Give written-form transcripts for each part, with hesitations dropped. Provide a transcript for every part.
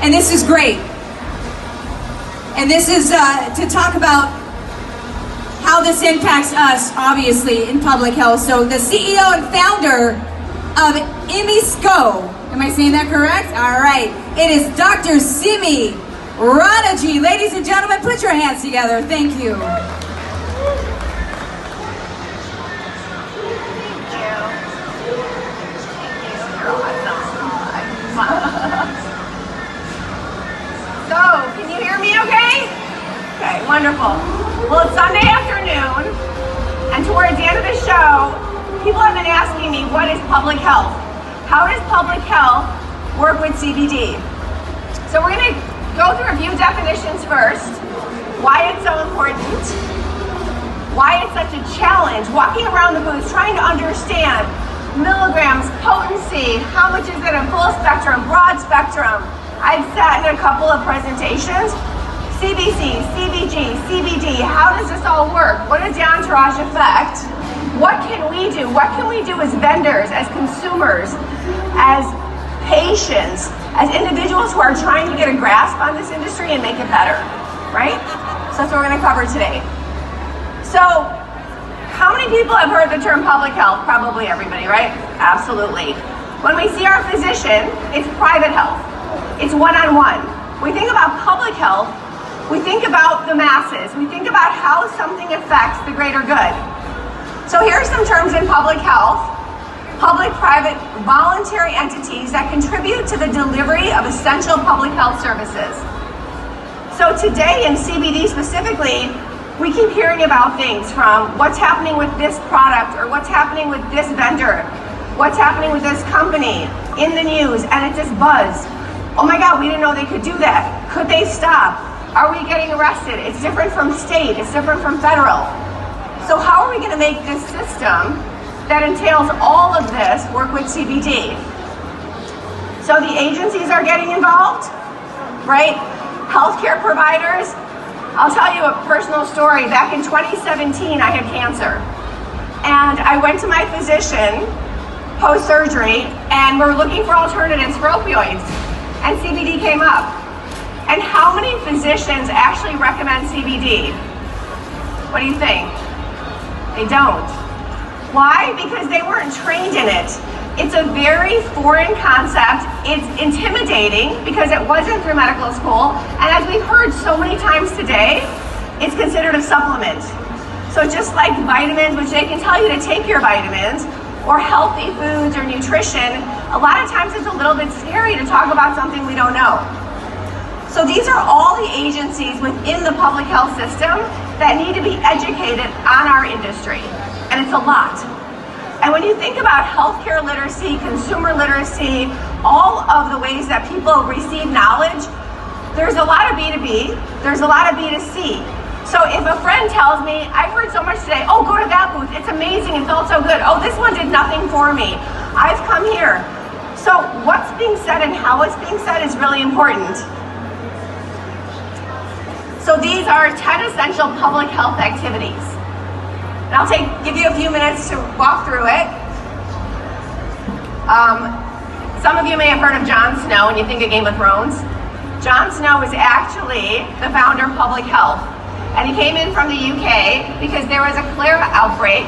and this is great. And this is to talk about how this impacts us, obviously, in public health. So the CEO and founder of IMISCO, am I saying that correct? All right, it is Dr. Simi Ranaji. Ladies and gentlemen, put your hands together. Thank you. So, can you hear me okay? Okay, wonderful. Well, it's Sunday afternoon, and towards the end of the show, people have been asking me, what is public health? How does public health work with CBD? So we're going to go through a few definitions first, why it's so important, why it's such a challenge, walking around the booth trying to understand milligrams, potency, how much is it in full spectrum, broad spectrum. I've sat in a couple of presentations, CBC, CBG, CBD, how does this all work? What is the entourage effect? What can we do? What can we do as vendors, as consumers, as patients, as individuals who are trying to get a grasp on this industry and make it better, right? So that's what we're going to cover today. So, how many people have heard the term public health? Probably everybody, right? Absolutely. When we see our physician, it's private health. It's one-on-one. We think about public health, we think about the masses. We think about how something affects the greater good. So here are some terms in public health. Public-private voluntary entities that contribute to the delivery of essential public health services. So today in CBD specifically, we keep hearing about things from what's happening with this product or what's happening with this vendor, what's happening with this company in the news, and it's this buzz. Oh my God, we didn't know they could do that. Could they stop? Are we getting arrested? It's different from state, it's different from federal. So how are we gonna make this system that entails all of this work with CBD? So the agencies are getting involved, right? Healthcare providers. I'll tell you a personal story. Back in 2017, I had cancer. And I went to my physician post-surgery, and we're looking for alternatives for opioids. And CBD came up. And how many physicians actually recommend CBD? What do you think? They don't. Why? Because they weren't trained in it. It's a very foreign concept. It's intimidating because it wasn't through medical school. And as we've heard so many times today, it's considered a supplement. So just like vitamins, which they can tell you to take your vitamins, or healthy foods or nutrition, a lot of times it's a little bit scary to talk about something we don't know. So these are all the agencies within the public health system that need to be educated on our industry. And it's a lot. And when you think about healthcare literacy, consumer literacy, all of the ways that people receive knowledge, there's a lot of B2B, there's a lot of B2C. So if a friend tells me, I've heard so much today, oh, go to that booth, it's amazing, it felt so good. Oh, this one did nothing for me. I've come here. So what's being said and how it's being said is really important. So these are 10 essential public health activities. And I'll give you a few minutes to walk through it. Some of you may have heard of Jon Snow when you think of Game of Thrones. Jon Snow is actually the founder of public health. And he came in from the UK because there was a cholera outbreak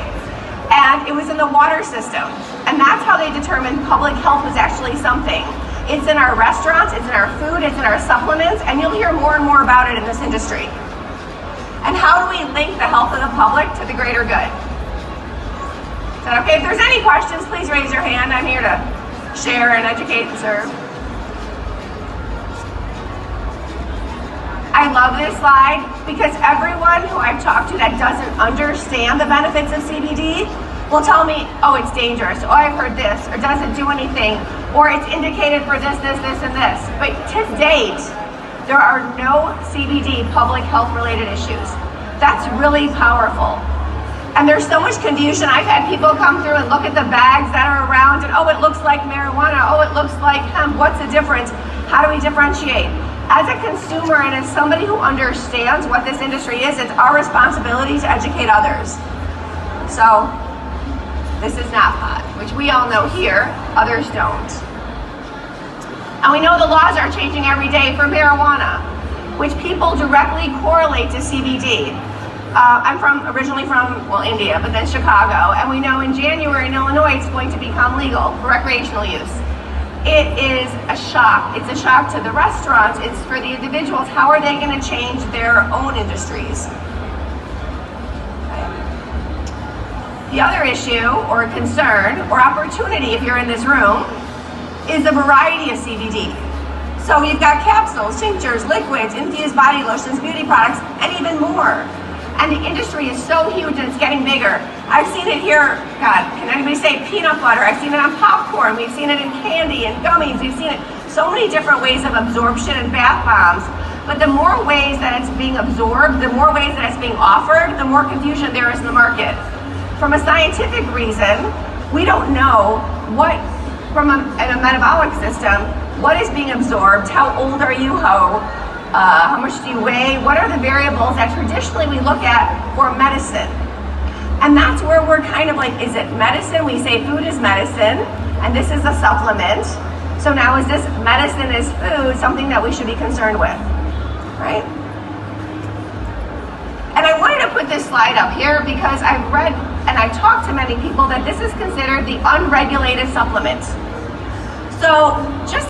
and it was in the water system. And that's how they determined public health was actually something. It's in our restaurants, it's in our food, it's in our supplements, and you'll hear more and more about it in this industry. And how do we link the health of the public to the greater good? Is that okay? If there's any questions, please raise your hand. I'm here to share and educate and serve. I love this slide because everyone who I've talked to that doesn't understand the benefits of CBD will tell me, oh, it's dangerous, oh, I've heard this, or doesn't do anything, or it's indicated for this, this, this, and this. But to date, there are no CBD public health related issues. That's really powerful. And there's so much confusion. I've had people come through and look at the bags that are around and, oh, it looks like marijuana, oh, it looks like hemp, what's the difference? How do we differentiate? As a consumer and as somebody who understands what this industry is, it's our responsibility to educate others. So, this is not pot, which we all know here, others don't. And we know the laws are changing every day for marijuana, which people directly correlate to CBD. I'm originally from India, but then Chicago, and we know in January in Illinois it's going to become legal for recreational use. It is a shock. It's a shock to the restaurants. It's for the individuals. How are they going to change their own industries? The other issue or concern or opportunity, if you're in this room, is the variety of CBD. So you've got capsules, tinctures, liquids, infused body lotions, beauty products, and even more. And the industry is so huge and it's getting bigger. I've seen it here, God, can anybody say peanut butter? I've seen it on popcorn, we've seen it in candy and gummies, we've seen it so many different ways of absorption and bath bombs. But the more ways that it's being absorbed, the more ways that it's being offered, the more confusion there is in the market. From a scientific reason, we don't know what, in a metabolic system, what is being absorbed, how old are you, how much do you weigh, what are the variables that traditionally we look at for medicine. And that's where we're kind of like, is it medicine? We say food is medicine, and this is a supplement. So now is this medicine is food something that we should be concerned with, right? And I wanted to put this slide up here because I've read and I've talked to many people that this is considered the unregulated supplement. So just